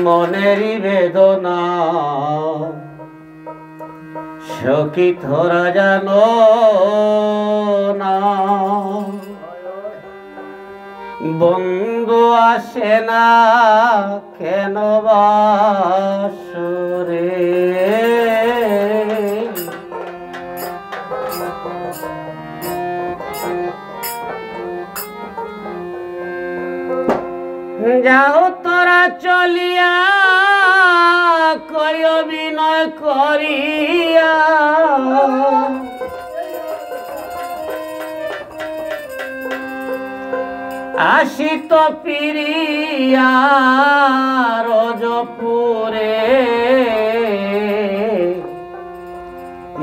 মনেরই বেদনা সখী তোরা জানো না, বন্ধু আসে না কেন বাসরে, যাও তোরা চলিয়া কই অভিনয় করিয়া, আসিত পিরিয়া রজপুরে,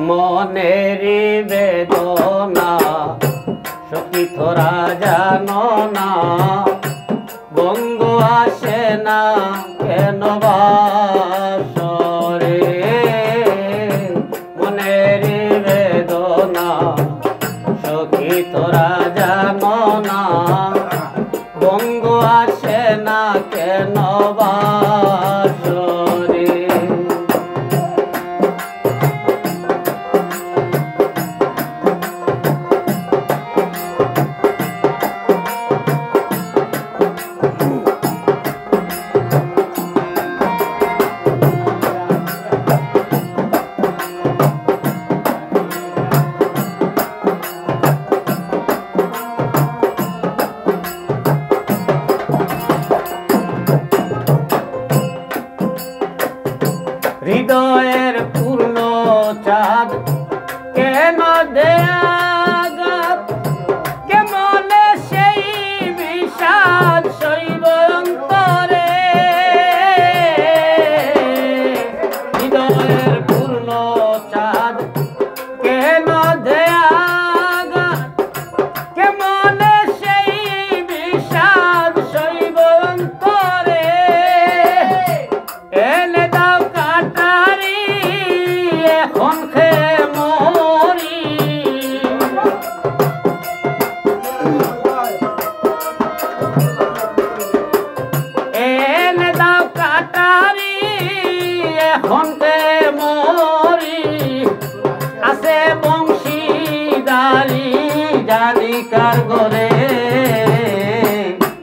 মনেরই বেদনা সখী তোরা জানো না, বন্ধু আসে না কেন বাসরে, মনেরই বেদনা সখী তোরা জানো না, বন্ধু আসে না কেন বাসরে। হৃদয়ের পূর্ণ চাঁদ কেন দেয়া কেমনে সেই বিষাদ শৈব অন্তরে, হৃদয়ের পূর্ণ চাঁদ কেন দেয়া কেমনে সেই বিষাদ শৈব অন্তরে, এনে দাও কাটারি এখন খে মরি, এনে দাও কাটারি এখন খে মরি, আছে বংশীদারি জানি কার ঘরে,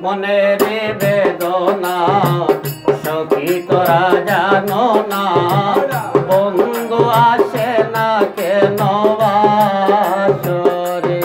মনের বেদনা সখী তোরা জানো না, বন্ধু আসে না কেন বাসরে।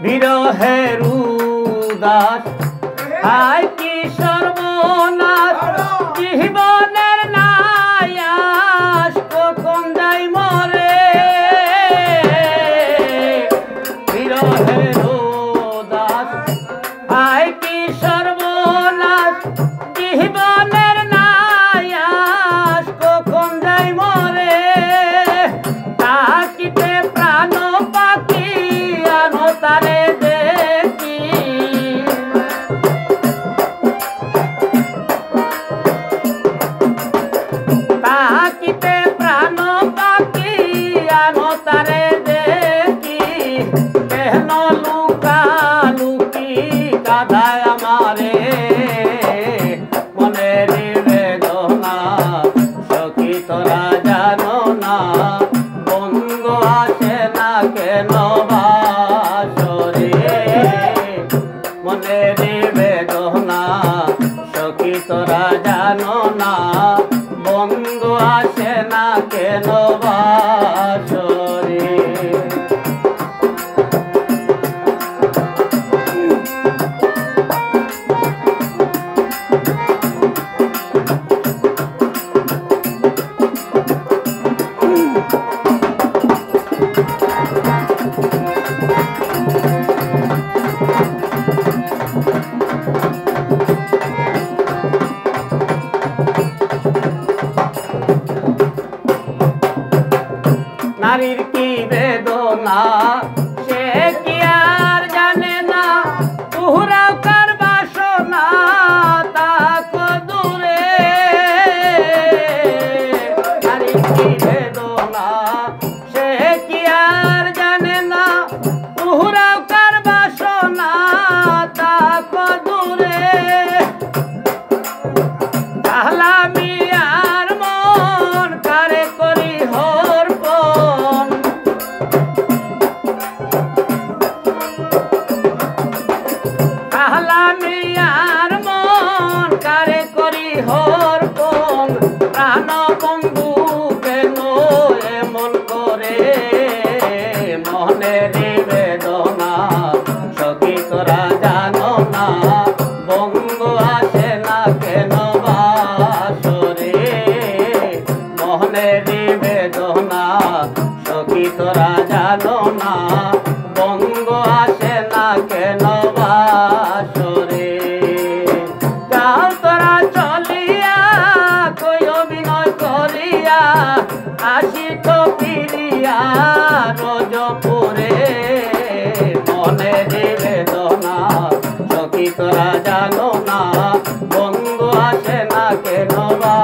বিরহের উদাস হায় কি সর্বনাশ, জীবনের নায়াস কখন যাই মরে, বিরহের উদাস হায় কি সর্বনাশ, জীবনের নায়াস কখন যাই মরে, তাকিতে প্রাণ পাখি আনো তারে দেখি, তাকিতে প্রাণ পাখি আনো তারে দেখি, কেন লুকা লুকি কাঁদায় আমারে, মনের বেদনা সখী তোরা জানো না, বন্ধু আসে না কেন বাসরে, মনের বেদনা সখী তোরা জানো না, বন্ধু আসে না কেন বাসরে। কারে করি হর কোন প্রাণ বন্ধু কেন এমন করে মনের বেদনা সখী তোরা জানো না বন্ধু আসে না কেন বাসরে মনের বেদনা সখী তোরা জানো না বন্ধু আসে না কেন বাসরে যাও তোরা চলিয়া কই অভিনয় করিয়া আসি তো ফিরিয়া রোজপুরে মনের বেদনা সখী তোরা জানো না বন্ধু আসে না কেন বা